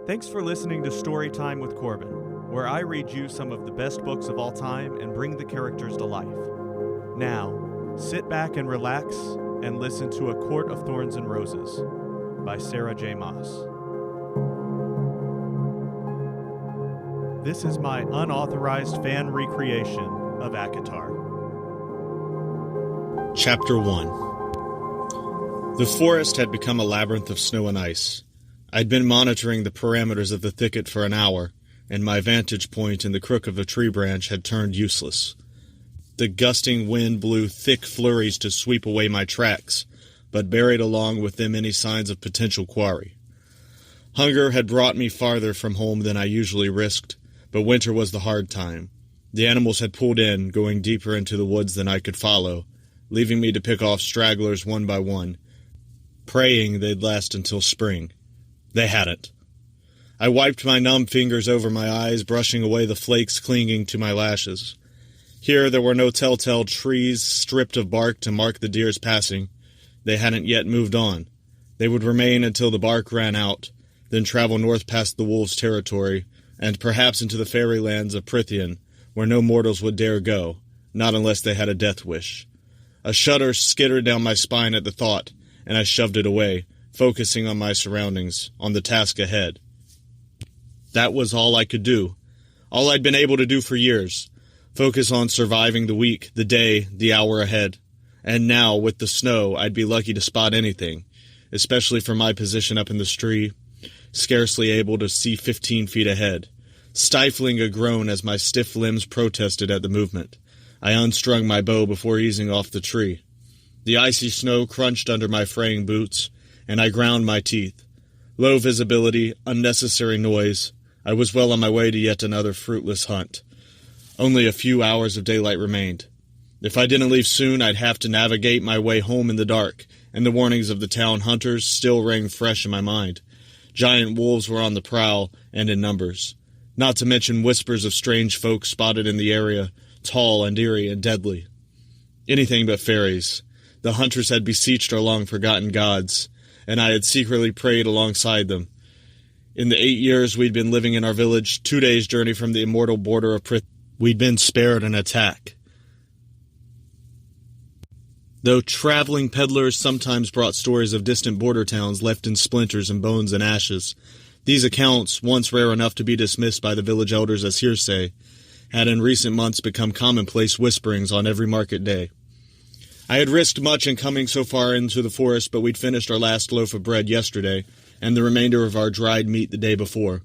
Thanks for listening to Storytime with Corbin, where I read you some of the best books of all time and bring the characters to life. Now, sit back and relax and listen to A Court of Thorns and Roses by Sarah J Maas. This is my unauthorized fan recreation of ACOTAR. Chapter 1. The forest had become a labyrinth of snow and ice. I'd been monitoring the parameters of the thicket for an hour, and my vantage point in the crook of a tree branch had turned useless. The gusting wind blew thick flurries to sweep away my tracks, but buried along with them any signs of potential quarry. Hunger had brought me farther from home than I usually risked, but winter was the hard time. The animals had pulled in, going deeper into the woods than I could follow, leaving me to pick off stragglers one by one, praying they'd last until spring. They hadn't. I wiped my numb fingers over my eyes, brushing away the flakes clinging to my lashes. Here there were no telltale trees stripped of bark to mark the deer's passing. They hadn't yet moved on. They would remain until the bark ran out, then travel north past the wolves' territory, and perhaps into the fairylands of Prithian, where no mortals would dare go, not unless they had a death wish. A shudder skittered down my spine at the thought, and I shoved it away, focusing on my surroundings, on the task ahead. That was all I could do. All I'd been able to do for years. Focus on surviving the week, the day, the hour ahead. And now, with the snow, I'd be lucky to spot anything, especially from my position up in the tree, scarcely able to see 15 feet ahead. Stifling a groan as my stiff limbs protested at the movement, I unstrung my bow before easing off the tree. The icy snow crunched under my fraying boots, and I ground my teeth. Low visibility, unnecessary noise. I was well on my way to yet another fruitless hunt. Only a few hours of daylight remained. If I didn't leave soon, I'd have to navigate my way home in the dark, and the warnings of the town hunters still rang fresh in my mind. Giant wolves were on the prowl, and in numbers. Not to mention whispers of strange folk spotted in the area, tall and eerie and deadly. Anything but fairies. The hunters had beseeched our long-forgotten gods, and I had secretly prayed alongside them. In the 8 years we'd been living in our village, 2 days' journey from the immortal border of Prithian, we'd been spared an attack. Though traveling peddlers sometimes brought stories of distant border towns left in splinters and bones and ashes, these accounts, once rare enough to be dismissed by the village elders as hearsay, had in recent months become commonplace whisperings on every market day. I had risked much in coming so far into the forest, but we'd finished our last loaf of bread yesterday, and the remainder of our dried meat the day before.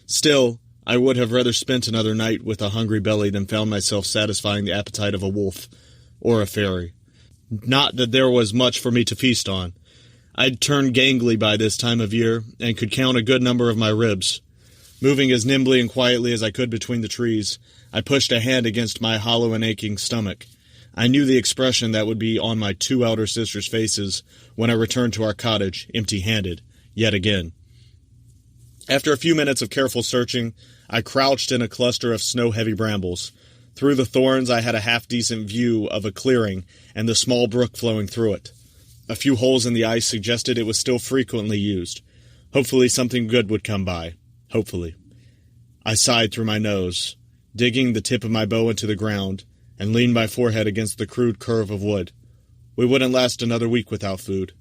Still, I would have rather spent another night with a hungry belly than found myself satisfying the appetite of a wolf, or a fairy. Not that there was much for me to feast on. I'd turned gangly by this time of year, and could count a good number of my ribs. Moving as nimbly and quietly as I could between the trees, I pushed a hand against my hollow and aching stomach. I knew the expression that would be on my 2 elder sisters' faces when I returned to our cottage, empty-handed, yet again. After a few minutes of careful searching, I crouched in a cluster of snow-heavy brambles. Through the thorns I had a half-decent view of a clearing and the small brook flowing through it. A few holes in the ice suggested it was still frequently used. Hopefully something good would come by. Hopefully. I sighed through my nose, digging the tip of my bow into the ground, and leaned my forehead against the crude curve of wood. We wouldn't last another week without food.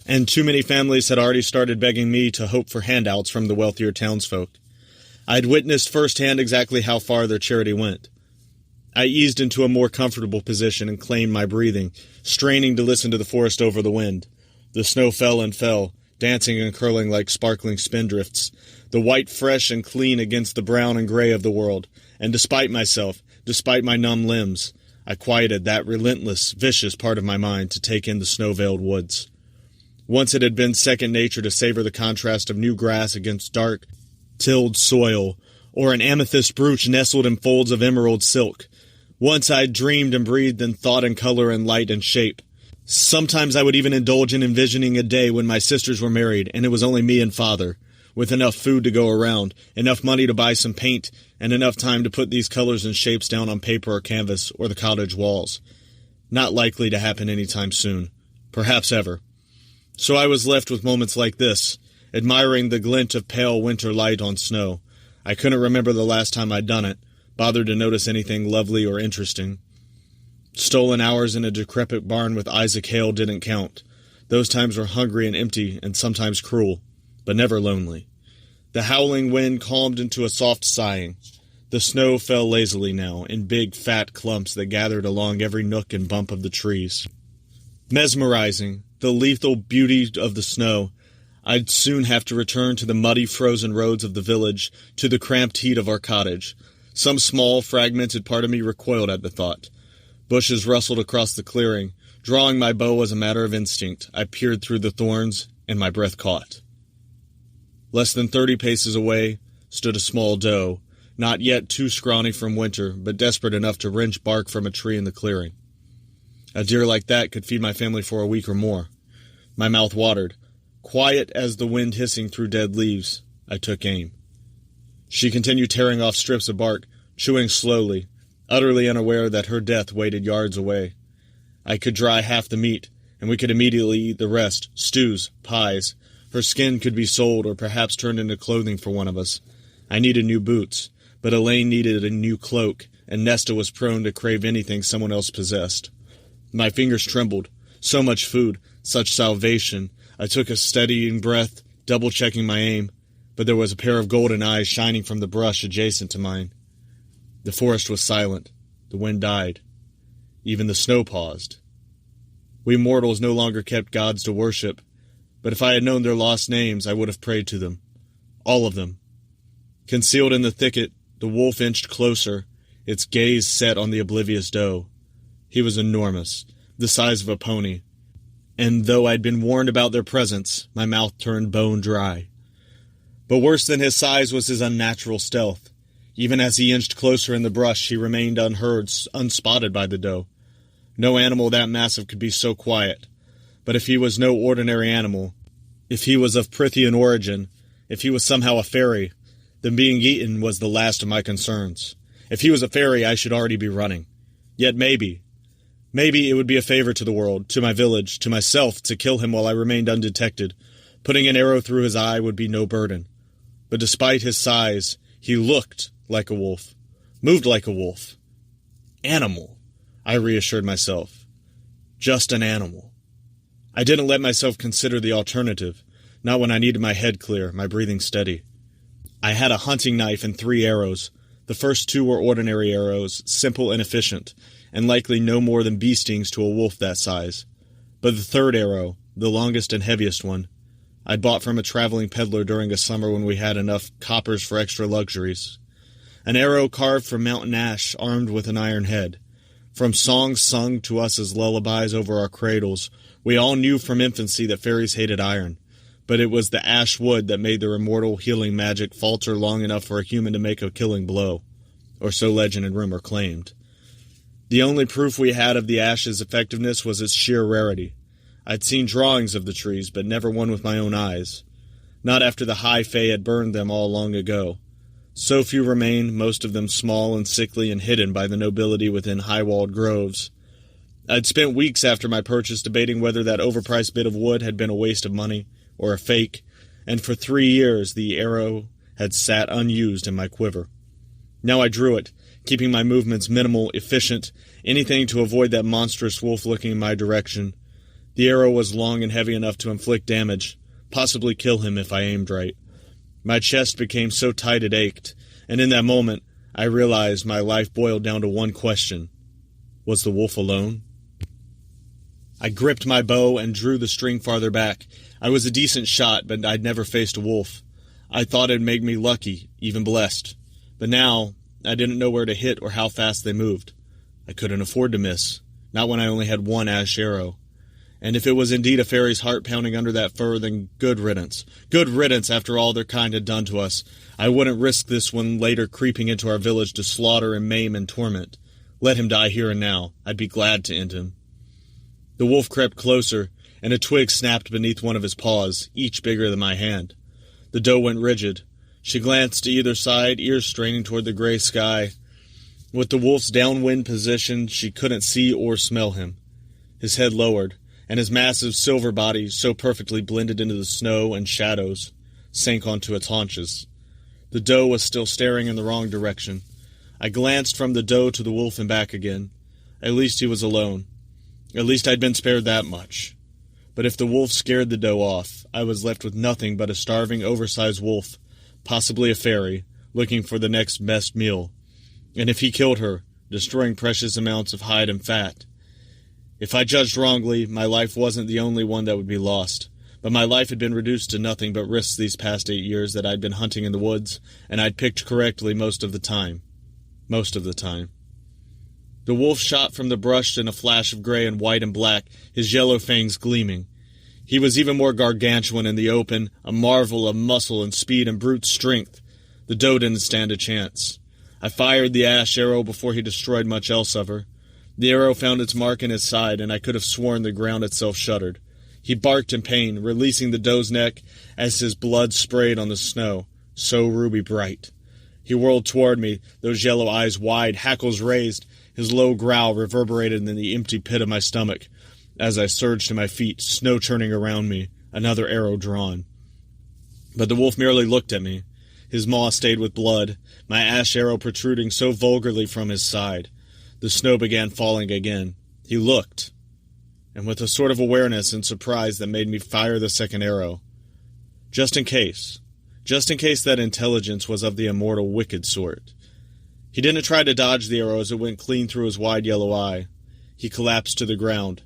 And too many families had already started begging me to hope for handouts from the wealthier townsfolk. I'd witnessed firsthand exactly how far their charity went. I eased into a more comfortable position and claimed my breathing, straining to listen to the forest over the wind. The snow fell and fell, dancing and curling like sparkling spindrifts, the white fresh and clean against the brown and gray of the world, and despite myself, despite my numb limbs, I quieted that relentless, vicious part of my mind to take in the snow-veiled woods. Once it had been second nature to savor the contrast of new grass against dark, tilled soil, or an amethyst brooch nestled in folds of emerald silk. Once I'd dreamed and breathed in thought and color and light and shape. Sometimes I would even indulge in envisioning a day when my sisters were married and it was only me and father, with enough food to go around, enough money to buy some paint, and enough time to put these colors and shapes down on paper or canvas or the cottage walls. Not likely to happen any time soon. Perhaps ever. So I was left with moments like this, admiring the glint of pale winter light on snow. I couldn't remember the last time I'd done it, bothered to notice anything lovely or interesting. Stolen hours in a decrepit barn with Isaac Hale didn't count. Those times were hungry and empty and sometimes cruel, but never lonely. The howling wind calmed into a soft sighing. The snow fell lazily now, in big, fat clumps that gathered along every nook and bump of the trees. Mesmerizing, the lethal beauty of the snow. I'd soon have to return to the muddy, frozen roads of the village, to the cramped heat of our cottage. Some small, fragmented part of me recoiled at the thought. Bushes rustled across the clearing. Drawing my bow as a matter of instinct, I peered through the thorns, and my breath caught. Less than 30 paces away stood a small doe, not yet too scrawny from winter, but desperate enough to wrench bark from a tree in the clearing. A deer like that could feed my family for a week or more. My mouth watered. Quiet as the wind hissing through dead leaves, I took aim. She continued tearing off strips of bark, chewing slowly, utterly unaware that her death waited yards away. I could dry half the meat, and we could immediately eat the rest, stews, pies. Her skin could be sold or perhaps turned into clothing for one of us. I needed new boots, but Elaine needed a new cloak, and Nesta was prone to crave anything someone else possessed. My fingers trembled. So much food, such salvation. I took a steadying breath, double-checking my aim, but there was a pair of golden eyes shining from the brush adjacent to mine. The forest was silent. The wind died. Even the snow paused. We mortals no longer kept gods to worship, but if I had known their lost names, I would have prayed to them. All of them. Concealed in the thicket, the wolf inched closer, its gaze set on the oblivious doe. He was enormous, the size of a pony, and though I'd been warned about their presence, my mouth turned bone dry. But worse than his size was his unnatural stealth. Even as he inched closer in the brush, he remained unheard, unspotted by the doe. No animal that massive could be so quiet. But if he was no ordinary animal, if he was of Prithian origin, if he was somehow a fairy, then being eaten was the last of my concerns. If he was a fairy, I should already be running. Yet maybe it would be a favor to the world, to my village, to myself, to kill him while I remained undetected. Putting an arrow through his eye would be no burden. But despite his size, he looked like a wolf, moved like a wolf. Animal, I reassured myself. Just an animal. I didn't let myself consider the alternative, not when I needed my head clear, my breathing steady. I had a hunting knife and 3 arrows. The first 2 were ordinary arrows, simple and efficient, and likely no more than bee stings to a wolf that size. But the 3rd arrow, the longest and heaviest one, I'd bought from a traveling peddler during a summer when we had enough coppers for extra luxuries. An arrow carved from mountain ash, armed with an iron head. From songs sung to us as lullabies over our cradles, we all knew from infancy that fairies hated iron. But it was the ash wood that made their immortal healing magic falter long enough for a human to make a killing blow, or so legend and rumor claimed. The only proof we had of the ash's effectiveness was its sheer rarity. I'd seen drawings of the trees, but never one with my own eyes. Not after the high fae had burned them all long ago. So few remained, most of them small and sickly and hidden by the nobility within high-walled groves. I'd spent weeks after my purchase debating whether that overpriced bit of wood had been a waste of money or a fake, and for 3 years the arrow had sat unused in my quiver. Now I drew it, keeping my movements minimal, efficient, anything to avoid that monstrous wolf looking in my direction. The arrow was long and heavy enough to inflict damage, possibly kill him if I aimed right. My chest became so tight it ached, and in that moment I realized my life boiled down to one question. Was the wolf alone? I gripped my bow and drew the string farther back. I was a decent shot, but I'd never faced a wolf. I thought it'd make me lucky, even blessed. But now, I didn't know where to hit or how fast they moved. I couldn't afford to miss, not when I only had 1 ash arrow. And if it was indeed a fairy's heart pounding under that fur, then good riddance. Good riddance after all their kind had done to us. I wouldn't risk this one later creeping into our village to slaughter and maim and torment. Let him die here and now. I'd be glad to end him. The wolf crept closer, and a twig snapped beneath one of his paws, each bigger than my hand. The doe went rigid. She glanced to either side, ears straining toward the gray sky. With the wolf's downwind position, she couldn't see or smell him. His head lowered, and his massive silver body so perfectly blended into the snow and shadows. sank onto its haunches. The doe was still staring in the wrong direction. I glanced from the doe to the wolf and back again. At least he was alone. At least I'd been spared that much. But if the wolf scared the doe off, I was left with nothing but a starving, oversized wolf, possibly a fairy, looking for the next best meal. And if he killed her, destroying precious amounts of hide and fat. If I judged wrongly, my life wasn't the only one that would be lost. But my life had been reduced to nothing but risks these past 8 years that I'd been hunting in the woods, and I'd picked correctly most of the time. Most of the time. The wolf shot from the brush in a flash of gray and white and black, his yellow fangs gleaming. He was even more gargantuan in the open, a marvel of muscle and speed and brute strength. The doe didn't stand a chance. I fired the ash arrow before he destroyed much else of her. The arrow found its mark in his side, and I could have sworn the ground itself shuddered. He barked in pain, releasing the doe's neck as his blood sprayed on the snow, so ruby bright. He whirled toward me, those yellow eyes wide, hackles raised. His low growl reverberated in the empty pit of my stomach. As I surged to my feet, snow churning around me, another arrow drawn. But the wolf merely looked at me, his maw stained with blood, my ash arrow protruding so vulgarly from his side. The snow began falling again. He looked, and with a sort of awareness and surprise that made me fire the second arrow. Just in case that intelligence was of the immortal wicked sort. He didn't try to dodge the arrow as it went clean through his wide yellow eye. He collapsed to the ground.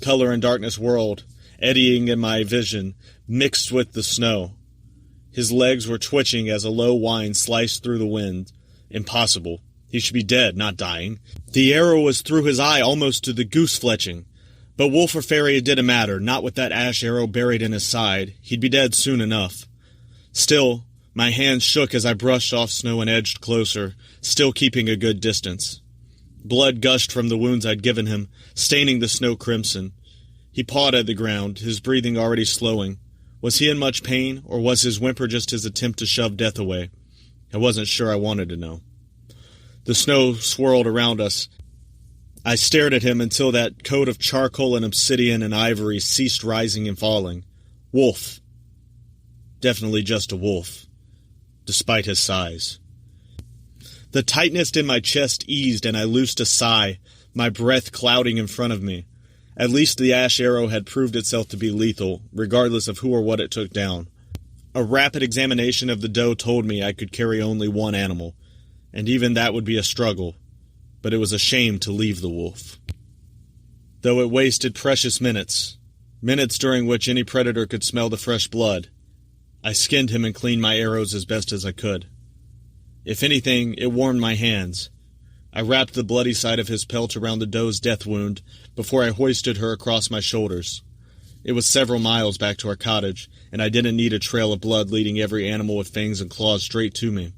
Color and darkness whirled, eddying in my vision, mixed with the snow. His legs were twitching as a low whine sliced through the wind. Impossible. He should be dead, not dying. The arrow was through his eye almost to the goose-fletching. But wolf or fairy, it didn't matter, not with that ash arrow buried in his side. He'd be dead soon enough. Still, my hands shook as I brushed off snow and edged closer, still keeping a good distance. Blood gushed from the wounds I'd given him, staining the snow crimson. He pawed at the ground, his breathing already slowing. Was he in much pain, or was his whimper just his attempt to shove death away? I wasn't sure I wanted to know. The snow swirled around us. I stared at him until that coat of charcoal and obsidian and ivory ceased rising and falling. Wolf. Definitely just a wolf, despite his size. The tightness in my chest eased, and I loosed a sigh, my breath clouding in front of me. At least the ash arrow had proved itself to be lethal, regardless of who or what it took down. A rapid examination of the doe told me I could carry only one animal, and even that would be a struggle, but it was a shame to leave the wolf. Though it wasted precious minutes during which any predator could smell the fresh blood, I skinned him and cleaned my arrows as best as I could. If anything, it warmed my hands. I wrapped the bloody side of his pelt around the doe's death wound before I hoisted her across my shoulders. It was several miles back to our cottage, and I didn't need a trail of blood leading every animal with fangs and claws straight to me.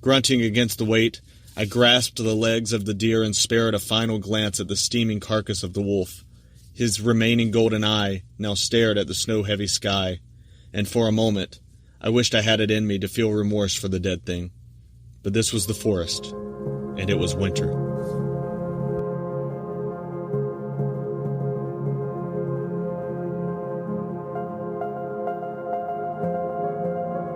Grunting against the weight, I grasped the legs of the deer and spared a final glance at the steaming carcass of the wolf. His remaining golden eye now stared at the snow-heavy sky, and for a moment, I wished I had it in me to feel remorse for the dead thing. But this was the forest, and it was winter.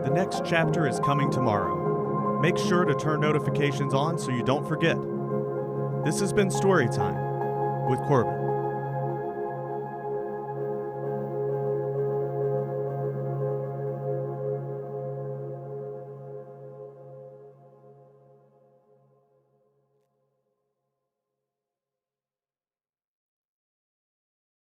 The next chapter is coming tomorrow. Make sure to turn notifications on so you don't forget. This has been Storytime with Corbin.